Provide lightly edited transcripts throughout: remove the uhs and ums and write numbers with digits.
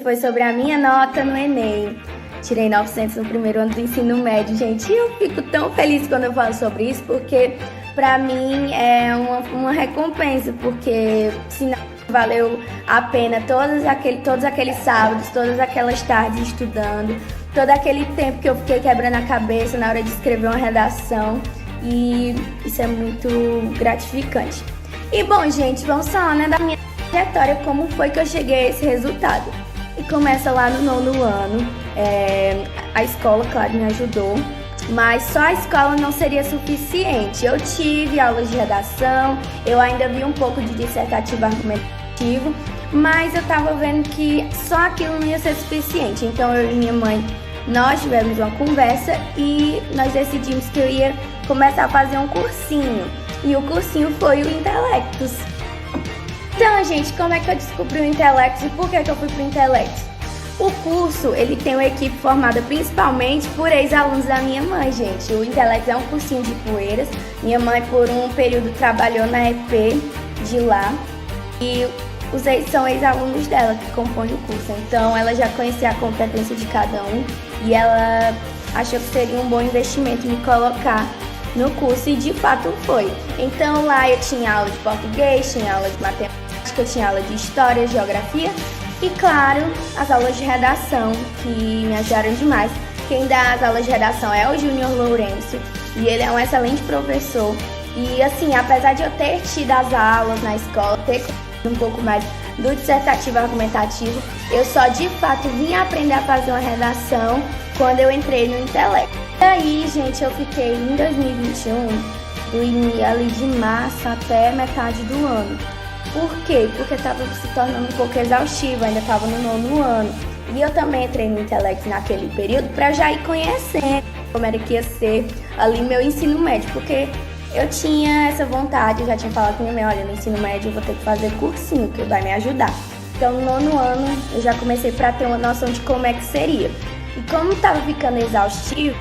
foi sobre a minha nota no Enem. Tirei 900 no primeiro ano do ensino médio, gente. E eu fico tão feliz quando eu falo sobre isso, porque pra mim é uma recompensa, porque se não valeu a pena todos aqueles sábados, todas aquelas tardes estudando, todo aquele tempo que eu fiquei quebrando a cabeça na hora de escrever uma redação. E isso é muito gratificante. E bom, gente, vamos falar, né, da minha trajetória, como foi que eu cheguei a esse resultado. E começa lá no 9º ano. A escola, claro, me ajudou, mas só a escola não seria suficiente. Eu tive aulas de redação, eu ainda vi um pouco de dissertativo argumentativo, mas eu tava vendo que só aquilo não ia ser suficiente. Então eu e minha mãe, nós tivemos uma conversa e nós decidimos que eu ia começar a fazer um cursinho. E o cursinho foi o Intelectus. Então, gente, como é que eu descobri o Intelectus e por que eu fui pro Intelectus? O curso, ele tem uma equipe formada principalmente por ex-alunos da minha mãe, gente. O Intelectus é um cursinho de Poeiras. Minha mãe, por um período, trabalhou na EP de lá. E são ex-alunos dela que compõem o curso. Então, ela já conhecia a competência de cada um e ela achou que seria um bom investimento me colocar no curso, e de fato foi. Então lá eu tinha aula de português, tinha aula de matemática, tinha aula de história, geografia e, claro, as aulas de redação, que me ajudaram demais. Quem dá as aulas de redação é o Júnior Lourenço e ele é um excelente professor. E assim, apesar de eu ter tido as aulas na escola, ter conhecido um pouco mais do dissertativo argumentativo, eu só de fato vim aprender a fazer uma redação quando eu entrei no Intelectus. E aí, gente, eu fiquei em 2021, ali de março até metade do ano. Por quê? Porque estava se tornando um pouco exaustivo, ainda estava no 9º ano. E eu também entrei no Intelectus naquele período para já ir conhecendo como era que ia ser ali meu ensino médio, porque eu tinha essa vontade, eu já tinha falado com minha mãe, olha, no ensino médio eu vou ter que fazer cursinho, que vai me ajudar. Então, no 9º ano, eu já comecei para ter uma noção de como é que seria. E como estava ficando exaustivo,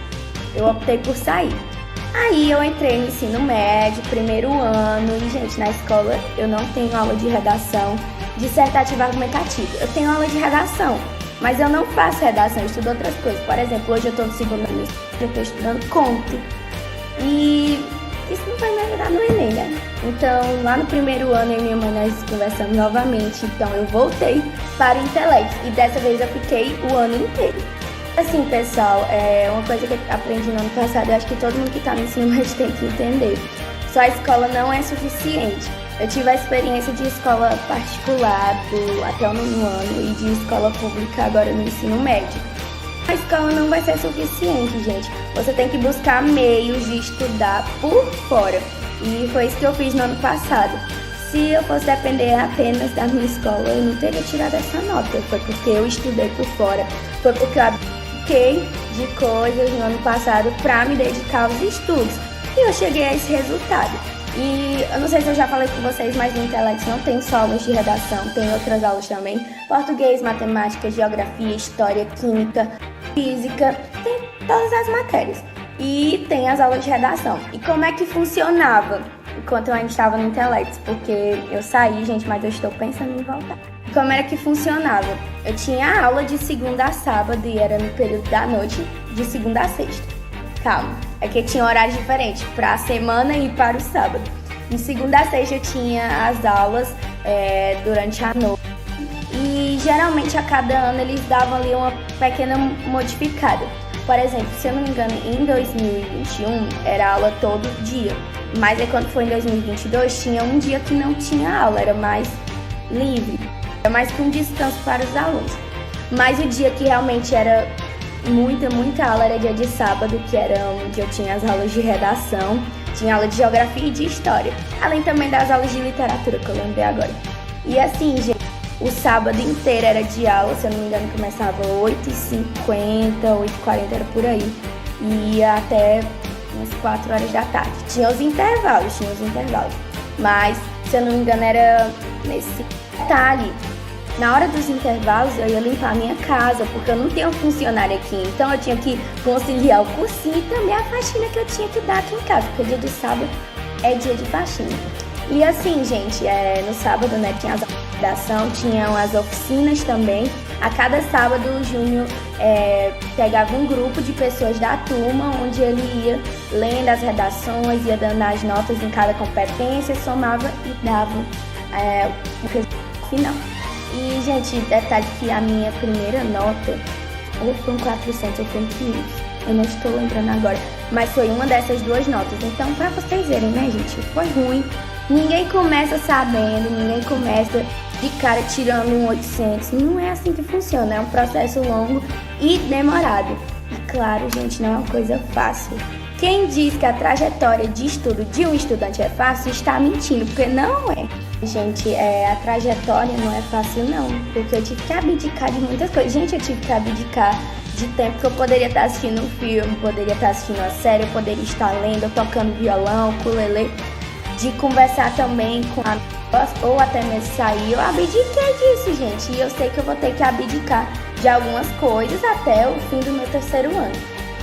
eu optei por sair. Aí eu entrei no ensino médio, primeiro ano, e, gente, na escola eu não tenho aula de redação dissertativa argumentativa. Eu tenho aula de redação, mas eu não faço redação, eu estudo outras coisas. Por exemplo, hoje eu estou no 2º ano, eu estou estudando conto. E isso não vai me ajudar no Enem, né? Então, lá no primeiro ano, eu e minha mãe, nós conversamos novamente. Então, eu voltei para o Intelectus e dessa vez eu fiquei o ano inteiro. Assim, pessoal, uma coisa que eu aprendi no ano passado, eu acho que todo mundo que está no ensino médio tem que entender. Só a escola não é suficiente. Eu tive a experiência de escola particular até o 9º ano e de escola pública agora no ensino médio. A escola não vai ser suficiente, gente. Você tem que buscar meios de estudar por fora. E foi isso que eu fiz no ano passado. Se eu fosse depender apenas da minha escola, eu não teria tirado essa nota. Foi porque eu estudei por fora. Foi porque eu abdiquei de coisas no ano passado para me dedicar aos estudos. E eu cheguei a esse resultado. E eu não sei se eu já falei com vocês, mas no Intelectus não tem só aulas de redação, tem outras aulas também. Português, matemática, geografia, história, química, física, tem todas as matérias. E tem as aulas de redação. E como é que funcionava enquanto eu ainda estava no Intelectus? Porque eu saí, gente, mas eu estou pensando em voltar. Como era que funcionava? Eu tinha aula de segunda a sábado e era no período da noite, de segunda a sexta. Calma, é que tinha horários diferentes para a semana e para o sábado. De segunda a sexta eu tinha as aulas durante a noite. E geralmente a cada ano eles davam ali uma pequena modificada. Por exemplo, se eu não me engano, em 2021 era aula todo dia. Mas aí quando foi em 2022 tinha um dia que não tinha aula, era mais livre. Era mais que um descanso para os alunos. Mas o dia que realmente era muita aula era dia de sábado, que era onde eu tinha as aulas de redação, tinha aula de geografia e de história. Além também das aulas de literatura, que eu lembrei agora. E assim, gente, o sábado inteiro era de aula, se eu não me engano, começava 8h50, 8h40, era por aí. E ia até umas 4 horas da tarde. Tinha os intervalos. Mas, se eu não me engano, era nesse detalhe. Na hora dos intervalos, eu ia limpar a minha casa, porque eu não tenho funcionário aqui. Então, eu tinha que conciliar o cursinho e também a faxina que eu tinha que dar aqui em casa, porque dia do sábado é dia de faxina. E assim, gente, no sábado, né, tinha as aulas de redação, tinham as oficinas também. A cada sábado o Júnior pegava um grupo de pessoas da turma, onde ele ia lendo as redações, ia dando as notas em cada competência, somava e dava o resultado final. E, gente, detalhe que a minha primeira nota, ou foi um 400 ou foi um 500, eu não estou lembrando agora, mas foi uma dessas duas notas. Então, pra vocês verem, né, gente, foi ruim. Ninguém começa sabendo, ninguém começa de cara tirando um 800. Não é assim que funciona, é um processo longo e demorado. E claro, gente, não é uma coisa fácil. Quem diz que a trajetória de estudo de um estudante é fácil está mentindo, porque não é. Gente, a trajetória não é fácil não, porque eu tive que abdicar de muitas coisas. Gente, eu tive que abdicar de tempo que eu poderia estar assistindo um filme, poderia estar assistindo uma série, eu poderia estar lendo, tocando violão, ukulele, de conversar também com amigos, ou até mesmo sair. Eu abdiquei disso, gente, e eu sei que eu vou ter que abdicar de algumas coisas até o fim do meu terceiro ano.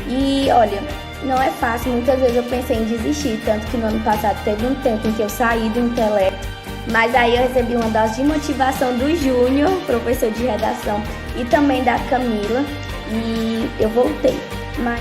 E olha, não é fácil, muitas vezes eu pensei em desistir, tanto que no ano passado teve um tempo em que eu saí do intelecto, mas aí eu recebi uma dose de motivação do Júnior, professor de redação, e também da Camila, e eu voltei. Mas